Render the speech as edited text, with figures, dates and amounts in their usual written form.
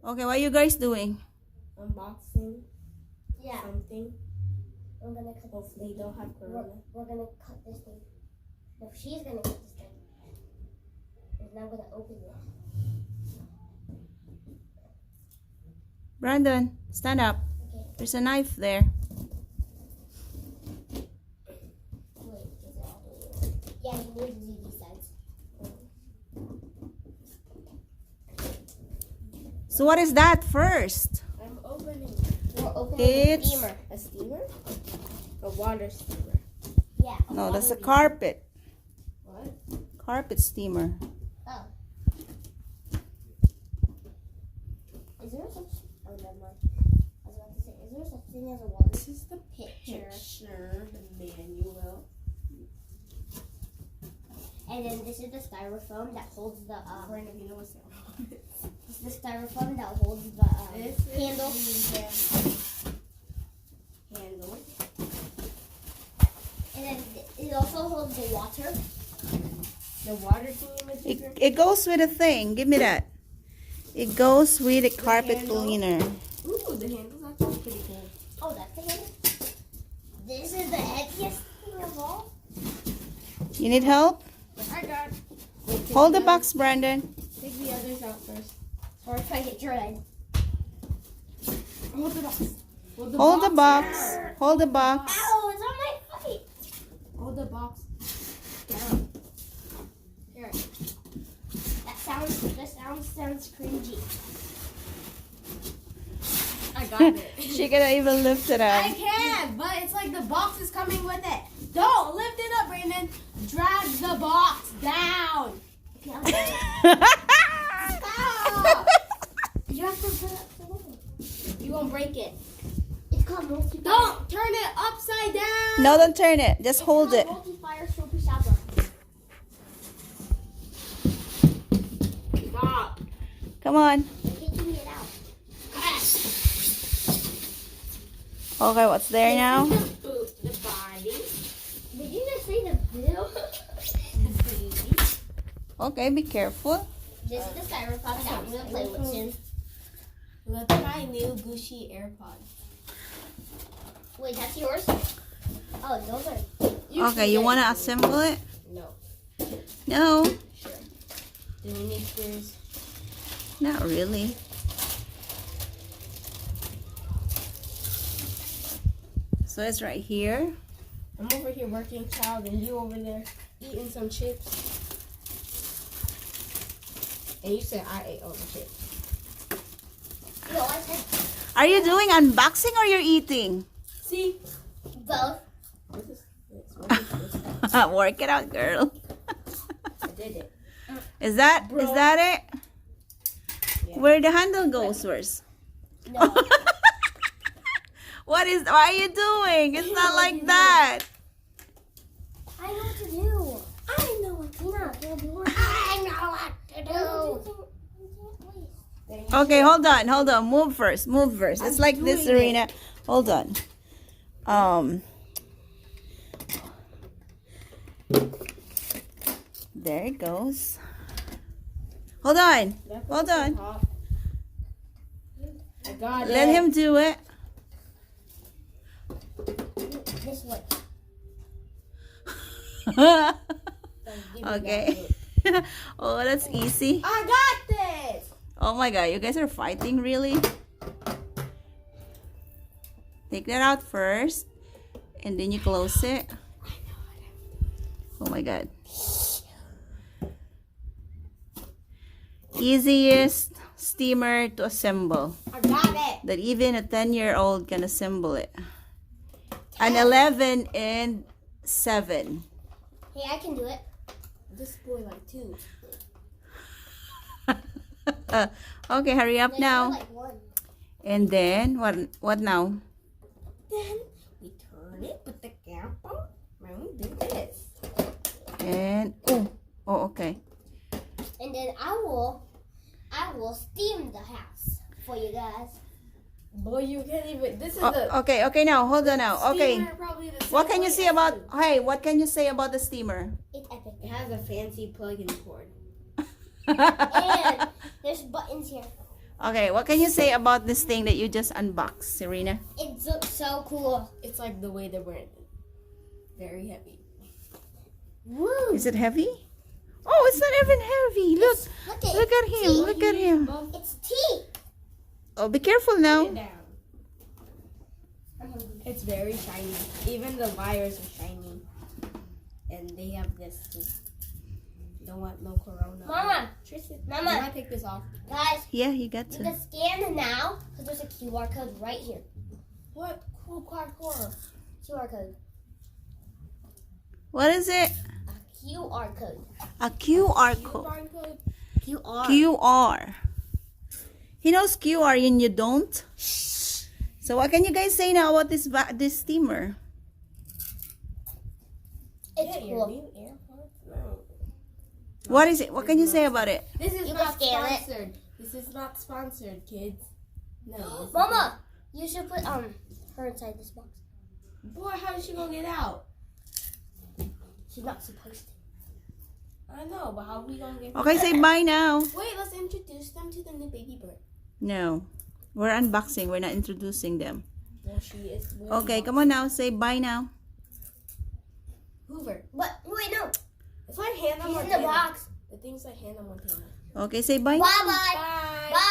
Okay, what are you guys doing? Unboxing. Yeah. Something. I'm gonna cut Hopefully don't have corona. We're gonna cut this thing. No, she's gonna cut this thing. And I'm gonna open it. Brandon, stand up. Okay. There's a knife there. Wait, is it all the way? Yeah, you need to do these sides. So what is that first? I'm opening. We're opening It's- the steamer. A steamer? A water steamer. Yeah. No, that's a carpet. What? Carpet steamer. Oh. Is there such? Oh, never mind. I was about to say, is there such thing as a water This is the pitcher? picture, the manual. And then this is the styrofoam that holds the Brandon, you know what's that? this is the styrofoam that holds the This is handle. the handle. And then it also holds the water. The water thing. It goes with a thing. Give me that. It goes with a carpet handle? cleaner. Ooh, the handle's actually pretty cool. Oh, that's the handle. This is the heaviest thing of all. You need help? I got. Wait, take Hold the other- box, Brandon. Take the others out first. Or if I hit your head. Hold the box. Hold the box. Hold the box. Ow, it's on my feet. Hold the box down. Here. That sounds cringy. I got it. She cannot even lift it I up. can, but it's like the box is coming with it. Don't lift it up, Brandon. Drag the box down. Okay, I'll do it. Stop. You have to put it. You won't break it. It's called multi-fire. Don't turn it upside down. No, don't turn it. Just hold it. Multi-fire super shower. Stop. Come on. I'm taking it out. Okay, what's there now? The boot, the body, Did you just say the bill? the baby. Okay, be careful. This is the styrofoam that I'm gonna play with soon. Let's try new Gucci AirPods. Wait, that's yours? Oh, those are. Okay, you want to assemble it? No. No, Sure. Do we need screws? not really. So it's right here. I'm over here working, child, and you over there eating some chips. And you said I ate all the chips. No, I said Are you doing unboxing or you're eating? See? both. This is this. Work it out, girl. I did it. Is that it? Yeah. Where the handle goes first? No. What are you doing? It's not like that. I know what to do. I know what to do. I know what to do. Okay, hold on. Move first. It's like this, doing Serena. Hold on. There it goes. Hold on. Hold on. I got it. Let him do it. This way. Okay. Oh, that's easy. I got this. Oh my god, you guys are fighting, really? Take that out first. And then you close it. Oh my god. Easiest steamer to assemble. I got it. That even a 10-year-old can assemble it. An 11 and 7. Hey, I can do it. This boy like 2. Okay, hurry up Like, now. like one. And then, what now? Then we turn it, put the cap on, and we do this. And, oh, okay. And then I will steam the house for you guys. Boy, you can't even. This is the. Okay, now, hold on now. Okay. steamer, probably the What same can you way say as about, you. hey, what can you say about the steamer? It's epic. It has a fancy plug-in cord. And there's buttons here. Okay, what can you say about this thing that you just unboxed, Serena? It looks so cool. It's like the way they're wearing it. Very heavy. Woo! Is it heavy? Oh, it's not even heavy. Look, look at him. Look at him. It's tea. Oh, be careful now. Down. It's very shiny. Even the wires are shiny. And they have this too. Don't want no corona. Mama, Tristan, Mama. can I take this off? guys, Yeah, you got you to. can scan now because there's a QR code right here. What? Cool hardcore. QR code. What is it? A QR code. A QR code. Barcode. QR. QR. He knows QR and you don't. So what can you guys say now about this steamer? It's Yeah, your cool. new AirPods? No. What is it? What can you say about it? This is You not can scan it. sponsored. This is not sponsored, kids. No. this is Mama, you should put her inside this box. not. Boy, how is she gonna get out? She's not supposed to. I know, but how are we gonna get Okay, say bye now. Wait, let's introduce them to the new baby bird. No. We're unboxing. We're not introducing them. Well, she is. Okay, come on now. Say bye now. Hoover. What? Wait, no. It's like Hannah She's in Montana. the box. The thing's like Hannah Montana. Okay, say bye. Bye-bye. Bye. Bye.